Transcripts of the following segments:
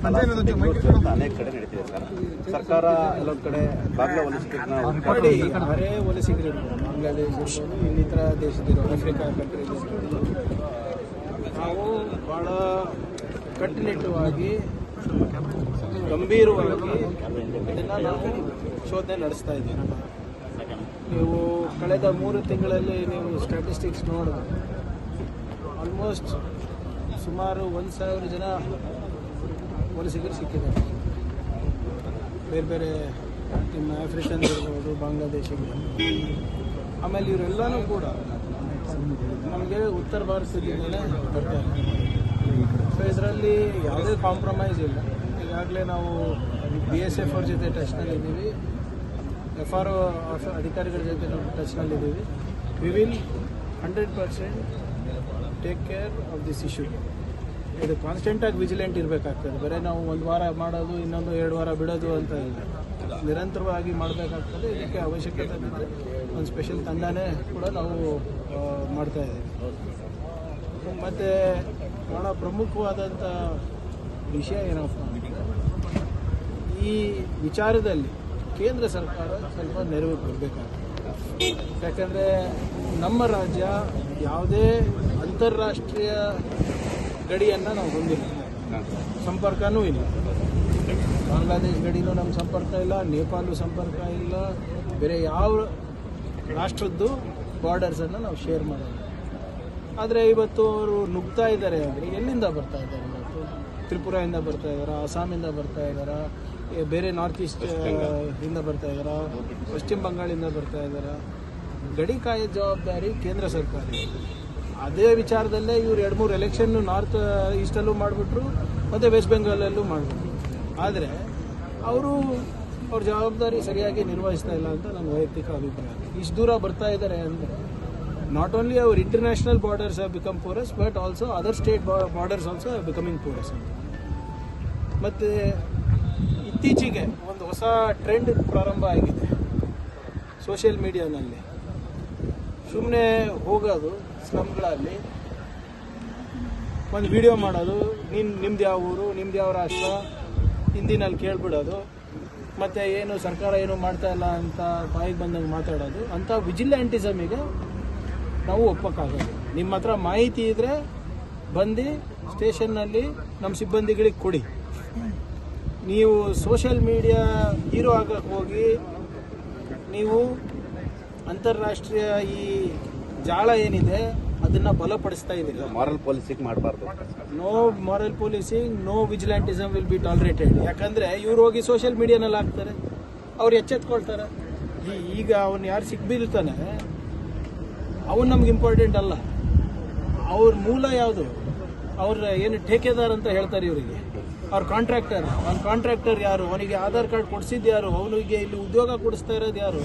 ಅನೇಕ ಕಡೆ ನಡೀತಿದೆ ಸರ್. ಸರ್ಕಾರ ಎಲ್ಲೊಂದು ಕಡೆ ಬಾಗ್ಲ ವಲಸಿಗರನ್ನ ಯಾರೇ ವಲಸಿಗರು ಬಾಂಗ್ಲಾದೇಶ ಇನ್ನಿತರ ದೇಶದಿರೋ ಆಫ್ರಿಕಾ ಕಂಟ್ರೀಸ್ ನಾವು ಭಾಳ ಕಟ್ಟುನಿಟ್ಟುವಾಗಿ ಗಂಭೀರವಾಗಿ ಇದನ್ನು ನಾವು ಶೋಧನೆ ನಡೆಸ್ತಾ ಇದ್ದೀವಿ. ನೀವು ಕಳೆದ 3 ತಿಂಗಳಲ್ಲಿ ನೀವು ಸ್ಟ್ಯಾಟಿಸ್ಟಿಕ್ಸ್ ನೋಡಿದ್ರೆ ಆಲ್ಮೋಸ್ಟ್ ಸುಮಾರು 1,000 ಜನ ವಲಸಿಗರು ಸಿಕ್ಕಿದ್ದಾರೆ. ಬೇರೆ ಬೇರೆ ನಿಮ್ಮ ಆಫ್ರಿಕನ್ ಇರ್ಬೋದು, ಬಾಂಗ್ಲಾದೇಶಗಳು. ಆಮೇಲೆ ಇವರೆಲ್ಲನೂ ಕೂಡ ನಮಗೆ ಉತ್ತರ ಭಾರತದಿಂದಲೇ ಬರ್ತಾರೆ. ಸೊ ಇದರಲ್ಲಿ ಯಾವುದೇ ಕಾಂಪ್ರಮೈಸ್ ಇಲ್ಲ. ಈಗಾಗಲೇ ನಾವು BSF ಅವ್ರ ಜೊತೆ ಟಚ್ನಲ್ಲಿದ್ದೀವಿ, FRO ಅಧಿಕಾರಿಗಳ ಜೊತೆ ನಾವು ಟಚ್ನಲ್ಲಿದ್ದೀವಿ. We will 100% take care of this issue. ಇದು ಕಾನ್ಸ್ಟೆಂಟಾಗಿ ವಿಜಿಲೆಂಟ್ ಇರಬೇಕಾಗ್ತದೆ. ಬರೀ ನಾವು 1 ವಾರ ಮಾಡೋದು, ಇನ್ನೊಂದು 2 ವಾರ ಬಿಡೋದು ಅಂತ ಇಲ್ಲ, ನಿರಂತರವಾಗಿ ಮಾಡಬೇಕಾಗ್ತದೆ. ಇದಕ್ಕೆ ಅವಶ್ಯಕತೆ ಬಿದ್ದರೆ ಒಂದು ಸ್ಪೆಷಲ್ ತಂಡನೇ ಕೂಡ ನಾವು ಮಾಡ್ತಾಯಿದ್ದೀವಿ. ಮತ್ತು ಭಾಳ ಪ್ರಮುಖವಾದಂಥ ವಿಷಯ ಏನಪ್ಪ ಅಂದರೆ, ಈ ವಿಚಾರದಲ್ಲಿ ಕೇಂದ್ರ ಸರ್ಕಾರ ಸ್ವಲ್ಪ ನೆರವು ಕೊಡಬೇಕಾಗ್ತದೆ. ಯಾಕಂದರೆ ನಮ್ಮ ರಾಜ್ಯ ಯಾವುದೇ ಅಂತಾರಾಷ್ಟ್ರೀಯ ಗಡಿಯನ್ನು ನಾವು ಹೊಂದಿಲ್ಲ, ಸಂಪರ್ಕನೂ ಇಲ್ಲ. ಬಾಂಗ್ಲಾದೇಶ ಗಡಿನೂ ನಮ್ಮ ಸಂಪರ್ಕ ಇಲ್ಲ, ನೇಪಾಳು ಸಂಪರ್ಕ ಇಲ್ಲ, ಬೇರೆ ಯಾವ ರಾಷ್ಟ್ರದ್ದು ಬಾರ್ಡರ್ಸನ್ನು ನಾವು ಶೇರ್ ಮಾಡೋದು. ಆದರೆ ಇವತ್ತು ಅವರು ನುಗ್ತಾ ಇದ್ದಾರೆ ಅಂದರೆ ಎಲ್ಲಿಂದ ಬರ್ತಾ ಇದ್ದಾರೆ? ಇವತ್ತು ತ್ರಿಪುರಾದಿಂದ ಬರ್ತಾ ಇದ್ದಾರಾ, ಅಸ್ಸಾಮಿಂದ ಬರ್ತಾ ಇದ್ದಾರಾ, ಬೇರೆ ನಾರ್ತ್ ಈಸ್ಟ್ ಇಂದ ಬರ್ತಾ ಇದ್ದಾರಾ, ಪಶ್ಚಿಮ ಬಂಗಾಳಿಂದ ಬರ್ತಾ ಇದ್ದಾರಾ? ಗಡಿ ಕಾಯೋ ಜವಾಬ್ದಾರಿ ಕೇಂದ್ರ ಸರ್ಕಾರ. ಅದೇ ವಿಚಾರದಲ್ಲೇ ಇವರು 2-3 ಎಲೆಕ್ಷನ್ನು ನಾರ್ತ್ ಈಸ್ಟಲ್ಲೂ ಮಾಡಿಬಿಟ್ರು ಮತ್ತು ವೆಸ್ಟ್ ಬೆಂಗಾಲಲ್ಲೂ ಮಾಡಿಬಿಟ್ರು. ಆದರೆ ಅವ್ರ ಜವಾಬ್ದಾರಿ ಸರಿಯಾಗಿ ನಿರ್ವಹಿಸ್ತಾ ಇಲ್ಲ ಅಂತ ನನ್ನ ವೈಯಕ್ತಿಕ ಅಭಿಪ್ರಾಯ. ಇಷ್ಟು ದೂರ ಬರ್ತಾ ಇದ್ದಾರೆ ಅಂದರೆ not only hour international borders have become Porus, but also other state borders also have becoming Porus ಅಂತ. ಮತ್ತು ಇತ್ತೀಚೆಗೆ ಒಂದು ಹೊಸ ಟ್ರೆಂಡ್ ಪ್ರಾರಂಭ ಆಗಿದೆ ಸೋಷಿಯಲ್ ಮೀಡಿಯಾನಲ್ಲಿ. ಸುಮ್ಮನೆ ಹೋಗೋದು ಸ್ಲಮ್ಗಳಲ್ಲಿ, ಒಂದು ವಿಡಿಯೋ ಮಾಡೋದು, ನಿಮ್ದು ಯಾವ ಊರು, ನಿಮ್ದು ಯಾವ ರಾಷ್ಟ್ರ, ಹಿಂದಿನಲ್ಲಿ ಕೇಳ್ಬಿಡೋದು, ಮತ್ತು ಏನು ಸರ್ಕಾರ ಏನು ಮಾಡ್ತಾ ಇಲ್ಲ ಅಂತ ಬಾಯಿಗೆ ಬಂದಂಗೆ ಮಾತಾಡೋದು. ಅಂಥ ವಿಜಿಲೆಂಟಿಸಮಿಗೆ ನಾವು ಒಪ್ಪಕ್ಕಾಗೋದು. ನಿಮ್ಮ ಹತ್ರ ಮಾಹಿತಿ ಇದ್ದರೆ ಬಂದು ಸ್ಟೇಷನ್ನಲ್ಲಿ ನಮ್ಮ ಸಿಬ್ಬಂದಿಗಳಿಗೆ ಕೊಡಿ. ನೀವು ಸೋಷಿಯಲ್ ಮೀಡಿಯಾ ಹೀರೋ ಆಗಕ್ಕೆ ಹೋಗಿ ನೀವು ಅಂತಾರಾಷ್ಟ್ರೀಯ ಈ ಜಾಳ ಏನಿದೆ ಅದನ್ನು ಬಲಪಡಿಸ್ತಾ ಇದ್ದೀರಿ. ಮಾರಲ್ ಪೊಲೀಸಿಂಗ್ ಮಾಡಬಾರ್ದು. No moral policing, no vigilantism will be tolerated. ಯಾಕಂದರೆ ಇವ್ರು ಹೋಗಿ ಸೋಷಿಯಲ್ ಮೀಡಿಯಾನಲ್ಲಿ ಹಾಕ್ತಾರೆ, ಅವ್ರು ಎಚ್ಚೆತ್ಕೊಳ್ತಾರೆ. ಈಗ ಅವನು ಯಾರು ಸಿಕ್ಬಿರ್ತಾನೆ ಅವನು ನಮ್ಗೆ ಇಂಪಾರ್ಟೆಂಟ್ ಅಲ್ಲ. ಅವ್ರ ಮೂಲ ಯಾವುದು? ಅವ್ರ ಏನು ಠೇಕೆದಾರ್ ಅಂತ ಹೇಳ್ತಾರೆ ಇವರಿಗೆ, ಅವ್ರ ಕಾಂಟ್ರಾಕ್ಟರ್. ಅವ್ನ ಕಾಂಟ್ರಾಕ್ಟರ್ ಯಾರು? ಅವನಿಗೆ ಆಧಾರ್ ಕಾರ್ಡ್ ಕೊಡಿಸಿದ್ದು ಯಾರು? ಅವನಿಗೆ ಇಲ್ಲಿ ಉದ್ಯೋಗ ಕೊಡಿಸ್ತಾ ಇರೋದು ಯಾರು?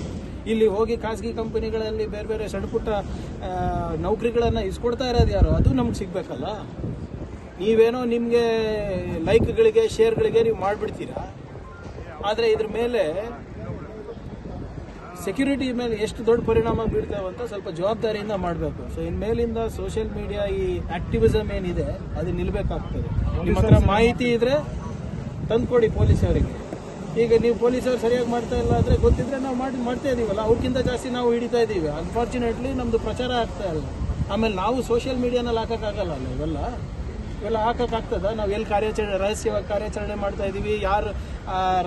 ಇಲ್ಲಿ ಹೋಗಿ ಖಾಸಗಿ ಕಂಪನಿಗಳಲ್ಲಿ ಬೇರೆ ಬೇರೆ ಸಣ್ಣಪುಟ್ಟ ನೌಕರಿಗಳನ್ನು ಇಸ್ಕೊಡ್ತಾ ಇರೋದು ಯಾರು? ಅದು ನಮ್ಗೆ ಸಿಗಬೇಕಲ್ಲ. ನೀವೇನೋ ನಿಮಗೆ ಲೈಕ್ಗಳಿಗೆ, ಶೇರ್ಗಳಿಗೆ ನೀವು ಮಾಡಿಬಿಡ್ತೀರಾ. ಆದರೆ ಇದ್ರ ಮೇಲೆ ಸೆಕ್ಯೂರಿಟಿ ಮೇಲೆ ಎಷ್ಟು ದೊಡ್ಡ ಪರಿಣಾಮ ಬೀಳ್ತೇವೆ ಅಂತ ಸ್ವಲ್ಪ ಜವಾಬ್ದಾರಿಯಿಂದ ಮಾಡಬೇಕು. ಸೊ ಇನ್ಮೇಲಿಂದ ಸೋಷಿಯಲ್ ಮೀಡಿಯಾ ಈ ಆಕ್ಟಿವಿಸಮ್ ಏನಿದೆ ಅದು ನಿಲ್ಲಬೇಕಾಗ್ತದೆ. ನಿಮ್ಮ ಹತ್ರ ಮಾಹಿತಿ ಇದ್ರೆ ತಂದುಕೊಡಿ ಪೊಲೀಸವರಿಗೆ. ಈಗ ನೀವು ಪೊಲೀಸರು ಸರಿಯಾಗಿ ಮಾಡ್ತಾ ಇಲ್ಲ ಅಂದರೆ ಗೊತ್ತಿದ್ರೆ ನಾವು ಮಾಡ್ತಾ ಇದೀವಲ್ಲ, ಅವ್ರಿಗಿಂತ ಜಾಸ್ತಿ ನಾವು ಹಿಡಿತಾ ಇದ್ದೀವಿ. ಅನ್ಫಾರ್ಚುನೇಟ್ಲಿ ನಮ್ಮದು ಪ್ರಚಾರ ಆಗ್ತಾ ಇಲ್ಲ. ಆಮೇಲೆ ನಾವು ಸೋಷಿಯಲ್ ಮೀಡಿಯಾನಲ್ಲಿ ಹಾಕೋಕ್ಕಾಗಲ್ಲ ಅಲ್ಲ, ಇವೆಲ್ಲ ಹಾಕೋಕ್ಕಾಗ್ತದ? ನಾವು ಎಲ್ಲಿ ರಹಸ್ಯವಾಗಿ ಕಾರ್ಯಾಚರಣೆ ಮಾಡ್ತಾ ಇದ್ದೀವಿ, ಯಾರು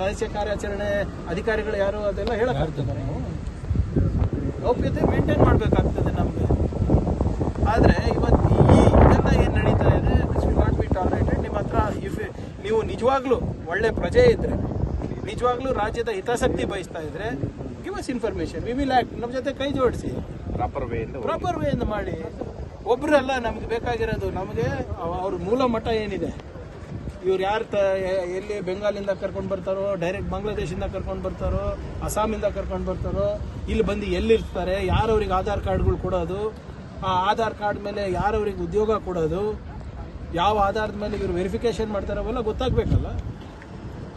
ರಹಸ್ಯ ಕಾರ್ಯಾಚರಣೆ ಅಧಿಕಾರಿಗಳು ಯಾರು, ಅದೆಲ್ಲ ಹೇಳೋಕ್ಕಾಗ್ತದೆ. ನಾವು ಗೌಪ್ಯತೆ ಮೇಂಟೈನ್ ಮಾಡಬೇಕಾಗ್ತದೆ ನಮಗೆ. ಆದರೆ ಇವತ್ತು ಇದೆಲ್ಲ ಏನು ನಡೀತಾ ಇದೆ, this will not be tolerated. ನಿಮ್ಮ ಹತ್ರ ನೀವು ನಿಜವಾಗ್ಲೂ ಒಳ್ಳೆ ಪ್ರಜೆ ಇದ್ದರೆ, ನಿಜವಾಗ್ಲೂ ರಾಜ್ಯದ ಹಿತಾಸಕ್ತಿ ಬಯಸ್ತಾ ಇದ್ರೆ give us information, we will act. ನಮ್ಮ ಜೊತೆ ಕೈ ಜೋಡಿಸಿ ಪ್ರಾಪರ್ ವೇಯಿಂದ ಮಾಡಿ. ಒಬ್ಬರಲ್ಲ ನಮ್ಗೆ ಬೇಕಾಗಿರೋದು, ನಮಗೆ ಅವ್ರ ಮೂಲ ಮಟ್ಟ ಏನಿದೆ, ಇವ್ರು ಯಾರು ಎಲ್ಲಿ ಬೆಂಗಾಲಿಂದ ಕರ್ಕೊಂಡು ಬರ್ತಾರೋ, ಡೈರೆಕ್ಟ್ ಬಾಂಗ್ಲಾದೇಶಿಂದ ಕರ್ಕೊಂಡು ಬರ್ತಾರೋ, ಅಸ್ಸಾಮಿಂದ ಕರ್ಕೊಂಡು ಬರ್ತಾರೋ, ಇಲ್ಲಿ ಬಂದು ಎಲ್ಲಿರ್ತಾರೆ, ಯಾರವ್ರಿಗೆ ಆಧಾರ್ ಕಾರ್ಡ್ಗಳು ಕೊಡೋದು, ಆ ಆಧಾರ್ ಕಾರ್ಡ್ ಮೇಲೆ ಯಾರವ್ರಿಗೆ ಉದ್ಯೋಗ ಕೊಡೋದು, ಯಾವ ಆಧಾರದ ಮೇಲೆ ಇವರು ವೆರಿಫಿಕೇಷನ್ ಮಾಡ್ತಾರೆ, ಅವೆಲ್ಲ ಗೊತ್ತಾಗಬೇಕಲ್ಲ.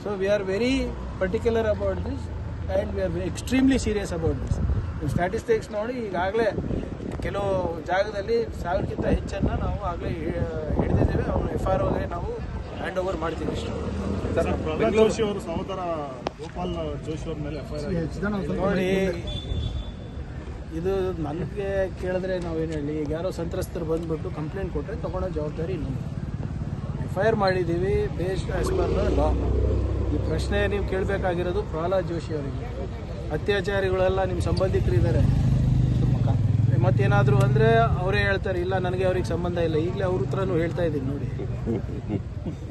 So we are very particular about this and we are extremely serious about this. Statistics ನೋಡಿ ಈಗಾಗಲೇ ಕೆಲವು ಜಾಗದಲ್ಲಿ 1000ಕ್ಕಿಂತ ಹೆಚ್ಚನ್ನು ನಾವು ಆಗಲೇ ಹಿಡಿದಿದ್ದೇವೆ. ಅವನು FROಗೆ ನಾವು ಹ್ಯಾಂಡ್ ಓವರ್ ಮಾಡ್ತೀವಿ ಇಷ್ಟು. ಸರ್ ಪ್ರಹ್ಲಾದ್ ಜೋಶಿ ಅವರು ಸಹೋದರ ಗೋಪಾಲ್ ಜೋಶಿ ಅವ್ರ ಮೇಲೆ ಎಫ್ಐಆರ್ ನೋಡಿ, ಇದು ನನಗೆ ಕೇಳಿದ್ರೆ ನಾವೇನು ಹೇಳಿ, ಈಗ ಯಾರೋ ಸಂತ್ರಸ್ತರು ಬಂದುಬಿಟ್ಟು ಕಂಪ್ಲೇಂಟ್ ಕೊಟ್ಟರೆ ತೊಗೊಳೋ ಜವಾಬ್ದಾರಿ ನಮ್ಮದು. FIR ಮಾಡಿದ್ದೀವಿ based as per the law. ಈ ಪ್ರಶ್ನೆ ನೀವು ಕೇಳಬೇಕಾಗಿರೋದು ಪ್ರಹ್ಲಾದ್ ಜೋಶಿ ಅವರಿಗೆ. ಅತ್ಯಾಚಾರಿಗಳೆಲ್ಲ ನಿಮ್ಮ ಸಂಬಂಧಿಕರಿದ್ದಾರೆ, ಮತ್ತೇನಾದರೂ ಅಂದರೆ ಅವರೇ ಹೇಳ್ತಾರೆ ಇಲ್ಲ ನನಗೆ ಅವ್ರಿಗೆ ಸಂಬಂಧ ಇಲ್ಲ. ಈಗಲೇ ಅವ್ರ ಹತ್ರನೂ ಹೇಳ್ತಾ ಇದ್ದೀನಿ ನೋಡಿ,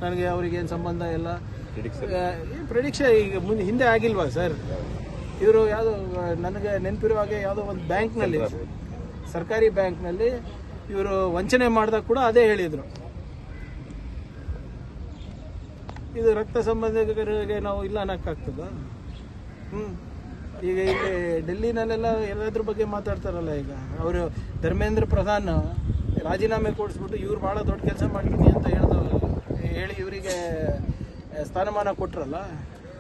ನನಗೆ ಅವ್ರಿಗೇನು ಸಂಬಂಧ ಇಲ್ಲ. ಪ್ರೆಡಿಕ್ಷನ್ ಈಗ ಹಿಂದೆ ಆಗಿಲ್ವಾ ಸರ್? ಇವರು ಯಾವುದೋ ನನಗೆ ನೆನಪಿರುವ ಹಾಗೆ ಯಾವುದೋ ಒಂದು ಬ್ಯಾಂಕ್ನಲ್ಲಿ, ಸರ್ಕಾರಿ ಬ್ಯಾಂಕ್ನಲ್ಲಿ ಇವರು ವಂಚನೆ ಮಾಡಿದಾಗ ಕೂಡ ಅದೇ ಹೇಳಿದರು. ಇದು ರಕ್ತ ಸಂಬಂಧಿಕರಿಗೆ ನಾವು ಇಲ್ಲ ಅನ್ನೋಕ್ಕಾಗ್ತದ? ಈಗ ಇಲ್ಲಿ ಡೆಲ್ಲಿನಲ್ಲೆಲ್ಲ ಎಲ್ಲದ್ರ ಬಗ್ಗೆ ಮಾತಾಡ್ತಾರಲ್ಲ. ಈಗ ಅವರು ಧರ್ಮೇಂದ್ರ ಪ್ರಧಾನ್ ರಾಜೀನಾಮೆ ಕೊಡಿಸ್ಬಿಟ್ಟು ಇವ್ರು ಭಾಳ ದೊಡ್ಡ ಕೆಲಸ ಮಾಡ್ತೀನಿ ಅಂತ ಹೇಳಿ ಇವರಿಗೆ ಸ್ಥಾನಮಾನ ಕೊಟ್ರಲ್ಲ,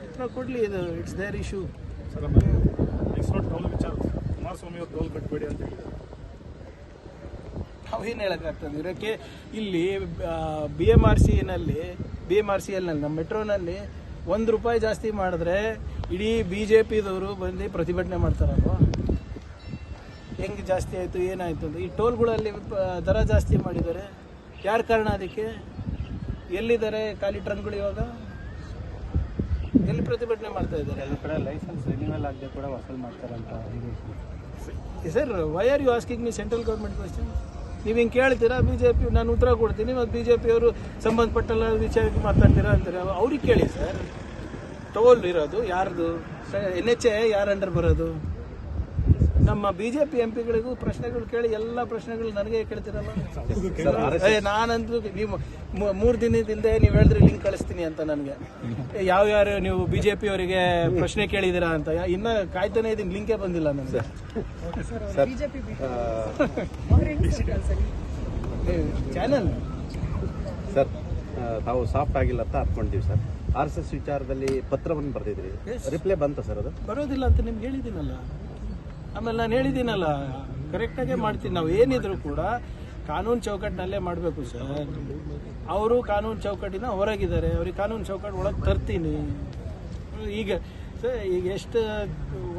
ಇತರ ಕೊಡಲಿ, ಇದು it's there issue. Sir toll ವಿಚಾರ ಕುಮಾರಸ್ವಾಮಿ ಅವರು ಟೋಲ್ ಕಟ್ಟಬೇಡಿ ಅಂತ ಹೇಳಿದ್ದಾರೆ. ನಾವೇನು ಹೇಳೋಕ್ಕಾಗ್ತದೆ ಇದಕ್ಕೆ? ಇಲ್ಲಿ BMRCL ನಮ್ಮ ಮೆಟ್ರೋನಲ್ಲಿ ₹1 ಜಾಸ್ತಿ ಮಾಡಿದ್ರೆ ಇಡೀ BJPದವರು ಬಂದು ಪ್ರತಿಭಟನೆ ಮಾಡ್ತಾರಲ್ವ? ಹೆಂಗೆ ಜಾಸ್ತಿ ಆಯಿತು, ಏನಾಯಿತು ಅಂತ. ಈ ಟೋಲ್ಗಳಲ್ಲಿ ದರ ಜಾಸ್ತಿ ಮಾಡಿದ್ದಾರೆ, ಯಾರು ಕಾರಣ ಅದಕ್ಕೆ? ಎಲ್ಲಿದ್ದಾರೆ ಖಾಲಿ ಟ್ರಕ್ಗಳು ಇವಾಗ? ಎಲ್ಲಿ ಪ್ರತಿಭಟನೆ ಮಾಡ್ತಾ ಇದ್ದಾರೆ? ಎಲ್ಲ ಕಡೆ ಲೈಸೆನ್ಸ್ ರಿನ್ಯೂವಲ್ ಆಗದೆ ಕೂಡ ವಸೂಲು ಮಾಡ್ತಾರಂತ. Sir, why are you asking me central government question? ನೀವು ಹಿಂಗೆ ಕೇಳ್ತೀರಾ, BJP ನಾನು ಉತ್ತರ ಕೊಡ್ತೀನಿ, ಮತ್ತು BJP ಅವರು ಸಂಬಂಧಪಟ್ಟಲ್ಲ ವಿಚಾರಕ್ಕೆ ಮಾತಾಡ್ತೀರಾ ಅಂತಾರೆ. ಅವ್ರಿಗೆ ಕೇಳಿ ಸರ್, ಟೋಲ್ ಇರೋದು ಯಾರ್ದು? NHA ಯಾರು ಅಂಡರ್ ಬರೋದು? ನಮ್ಮ BJP MPಗಳಿಗೂ ಪ್ರಶ್ನೆಗಳು ಕೇಳಿ, ಎಲ್ಲ ಪ್ರಶ್ನೆಗಳು ನನಗೆ ಕೇಳ್ತಿರಲ್ಲ. ನಾನಂತೂ ನೀವು 3 ದಿನದಿಂದ ನೀವು ಹೇಳಿದ್ರೆ ಲಿಂಕ್ ಕಳಿಸ್ತೀನಿ ಅಂತ ನನಗೆ, ಯಾವ್ಯಾರು ನೀವು BJP ಅವರಿಗೆ ಪ್ರಶ್ನೆ ಕೇಳಿದ್ದೀರಾ ಅಂತ. ಇನ್ನ ಕಾಯ್ತಾನೆ ಇದೀನಿ, ಲಿಂಕೇ ಬಂದಿಲ್ಲ ನನಗೆ. ಚಾನಲ್ ಸರ್, ತಾವು ಸಾಫ್ಟ್ ಆಗಿಲ್ಲ ಅಂತ ಅನ್ಕೊಂಡಿವಿ ಸರ್. RSS ವಿಚಾರದಲ್ಲಿ ಪತ್ರವನ್ನು ಬರೆದಿದ್ರಿ, ರಿಪ್ಲೈ ಬಂತ ಸರ್? ಅದು ಬರೋದಿಲ್ಲ ಅಂತ ನಿಮ್ಗೆ ಹೇಳಿದ್ದೀನಲ್ಲ. ಆಮೇಲೆ ನಾನು ಹೇಳಿದ್ದೀನಲ್ಲ, ಕರೆಕ್ಟಾಗೇ ಮಾಡ್ತೀನಿ. ನಾವು ಏನಿದ್ರು ಕೂಡ ಕಾನೂನು ಚೌಕಟ್ಟಿನಲ್ಲೇ ಮಾಡಬೇಕು ಸರ್. ಅವರು ಕಾನೂನು ಚೌಕಟ್ಟಿನ ಹೊರಗಿದ್ದಾರೆ, ಅವ್ರಿಗೆ ಕಾನೂನು ಚೌಕಟ್ಟು ಒಳಗೆ ತರ್ತೀನಿ. ಈಗ ಸರ್, ಈಗ ಎಷ್ಟು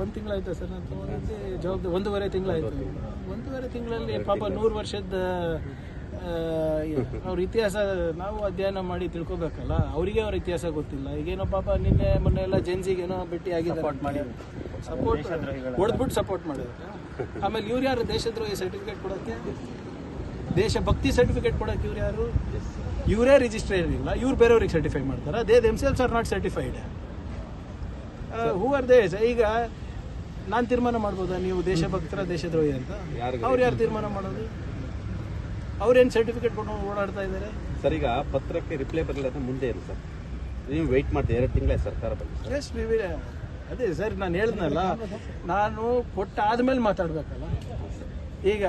1 ತಿಂಗಳಾಯ್ತಾ ಸರ್ ನಾನು ತೊಗೊಂಡಿದ್ದೆ ಜವಾಬ್ದಾರಿ? 1.5 ತಿಂಗಳಾಯ್ತು. 1.5 ತಿಂಗಳಲ್ಲಿ ಪಾಪ 100 ವರ್ಷದ ಅವ್ರ ಇತಿಹಾಸ ನಾವು ಅಧ್ಯಯನ ಮಾಡಿ ತಿಳ್ಕೊಬೇಕಲ್ಲ. ಅವರಿಗೆ ಅವ್ರ ಇತಿಹಾಸ ಗೊತ್ತಿಲ್ಲ. ಈಗೇನೋ ಪಾಪ ನಿನ್ನೆ ಮೊನ್ನೆ ಎಲ್ಲ ಜೆನ್ಸಿಗೇನೋ ಭೇಟಿ ಆಗಿದ್ದಾರೆ, ಸಪೋರ್ಟ್ ಹೊಡೆದ್ಬಿಟ್ಟು ಸಪೋರ್ಟ್ ಮಾಡಿದ್ದಾರೆ. ಆಮೇಲೆ ಇವ್ರು ಯಾರು ದೇಶದ್ರೋಹಿ ಸರ್ಟಿಫಿಕೇಟ್ ಕೊಡೋಕ್ಕೆ? ದೇಶಭಕ್ತಿ ಸರ್ಟಿಫಿಕೇಟ್ ಕೊಡೋಕ್ಕೆ ಇವ್ರು ಯಾರು? ಇವರೇ ರಿಜಿಸ್ಟ್ರೇಷನ್ ಇಲ್ಲ, ಇವ್ರು ಬೇರೆಯವ್ರಿಗೆ ಸರ್ಟಿಫೈ ಮಾಡ್ತಾರೆ. They themselves are not certified. Who are they? ಈಗ ನಾನು ತೀರ್ಮಾನ ಮಾಡ್ಬೋದಾ ನೀವು ದೇಶಭಕ್ತರ ದೇಶದ್ರೋಹಿ ಅಂತ? ಅವ್ರು ಯಾರು ತೀರ್ಮಾನ ಮಾಡೋದು? ಅವ್ರೇನು ಸರ್ಟಿಫಿಕೇಟ್ ಕೊಟ್ಟು ಓಡಾಡ್ತಾ ಇದ್ದಾರೆ ಸರ್? ಈಗ ಪತ್ರಕ್ಕೆ ರಿಪ್ಲೈ ಬರಲಿಲ್ಲ ಅಂದ್ರೆ ಮುಂದೆ ಏನು ಸರ್? ನೀವು ವೆಯ್ಟ್ ಮಾಡ್ತೀವಿ, 2 ತಿಂಗಳೇ ಸರ್ಕಾರ ಬಂದು. ಎಸ್, ಅದೇ ಸರ್ ನಾನು ಹೇಳಿದ್ನಲ್ಲ, ನಾನು ಕೊಟ್ಟಾದ್ಮೇಲೆ ಮಾತಾಡ್ಬೇಕಲ್ಲ. ಈಗ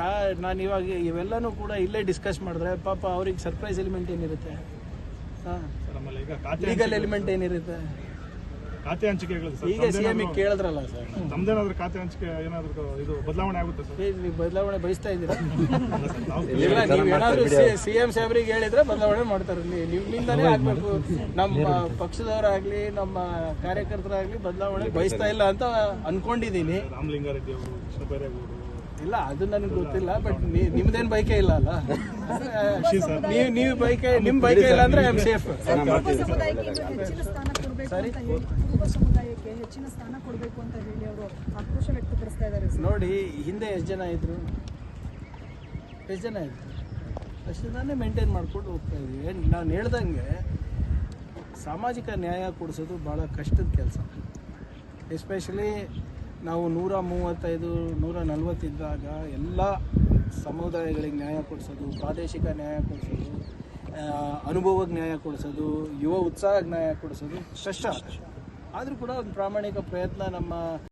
ನಾನು ಇವಾಗ ಇವೆಲ್ಲನೂ ಕೂಡ ಇಲ್ಲೇ ಡಿಸ್ಕಸ್ ಮಾಡಿದ್ರೆ ಪಾಪ ಅವ್ರಿಗೆ ಸರ್ಪ್ರೈಸ್ ಎಲಿಮೆಂಟ್ ಏನಿರುತ್ತೆ, ಲೀಗಲ್ ಎಲಿಮೆಂಟ್ ಏನಿರುತ್ತೆ? ಖಾತೆ ಹಂಚಿಕೆಗಳು ಈಗ CM ಕೇಳಿದ್ರಲ್ಲ ಸರ್, ನಮ್ದೇನಾದ್ರೂ ಖಾತೆ ಹಂಚಿಕೆ ಏನಾದ್ರು ಇದು ಬದಲಾವಣೆ ಆಗುತ್ತೆ ಸರ್? ನೀವು ಬದಲಾವಣೆ ಬಯಸ್ತಾ ಇದ್ದೀರಾ? ಇಲ್ಲ, ನೀವು ಏನಾದರೂ CM ಸಾಹೇಬ್ರಿಗೆ ಹೇಳಿದ್ರೆ ಬದಲಾವಣೆ ಮಾಡ್ತಾರೆ. ನಿಮ್ಮಿಂದಾನೇ ಆಗ್ಬೇಕು. ನಮ್ಮ ಪಕ್ಷದವರಾಗ್ಲಿ ನಮ್ಮ ಕಾರ್ಯಕರ್ತರಾಗ್ಲಿ ಬದಲಾವಣೆ ಬಯಸ್ತಾ ಇಲ್ಲ ಅಂತ ಅನ್ಕೊಂಡಿದ್ದೀನಿ. ರಾಮಲಿಂಗಾರೆಡ್ಡಿ ಅವರು, ಕೃಷ್ಣ ಬೈರೇಗೌಡರು, ಇಲ್ಲ ಅದು ನನಗೆ ಗೊತ್ತಿಲ್ಲ. ಬಟ್ ನಿಮ್ದೇನು ಬೈಕೆ ಇಲ್ಲ ಅಲ್ಲ? ನೀವು ಬೈಕೆ, ನಿಮ್ಮ ಬೈಕೆ ಇಲ್ಲ ಅಂದ್ರೆ ಐ ಆಮ್ ಸೇಫ್. ಸರಿ, ಹೆಚ್ಚಿನ ಸ್ಥಾನ ಕೊಡಬೇಕು ಅಂತ ಹೇಳಿ ಅವರು ಆಕ್ರೋಶ ವ್ಯಕ್ತಪಡಿಸ್ತಾ ಇದ್ದಾರೆ. ನೋಡಿ, ಹಿಂದೆ ಎಷ್ಟು ಜನ ಇದ್ರು? ಅಷ್ಟು ಜನನೇ ಮೇಂಟೈನ್ ಮಾಡ್ಕೊಂಡು ಹೋಗ್ತಾ ಇದ್ದೀವಿ. ನಾನು ಹೇಳ್ದಂಗೆ ಸಾಮಾಜಿಕ ನ್ಯಾಯ ಕೊಡಿಸೋದು ಭಾಳ ಕಷ್ಟದ ಕೆಲಸ. ಎಸ್ಪೆಷಲಿ ನಾವು 135, 140 ಇದ್ದಾಗ ಎಲ್ಲ ಸಮುದಾಯಗಳಿಗೆ ನ್ಯಾಯ ಕೊಡಿಸೋದು, ಪ್ರಾದೇಶಿಕ ನ್ಯಾಯ ಕೊಡಿಸೋದು, ಅನುಭವಕ್ಕೆ ನ್ಯಾಯ ಕೊಡಿಸೋದು, ಯುವ ಉತ್ಸಾಹಕ್ಕೆ ನ್ಯಾಯ ಕೊಡಿಸೋದು ಕಷ್ಟ. ಆದರೂ ಕೂಡ ಒಂದು ಪ್ರಾಮಾಣಿಕ ಪ್ರಯತ್ನ ನಮ್ಮ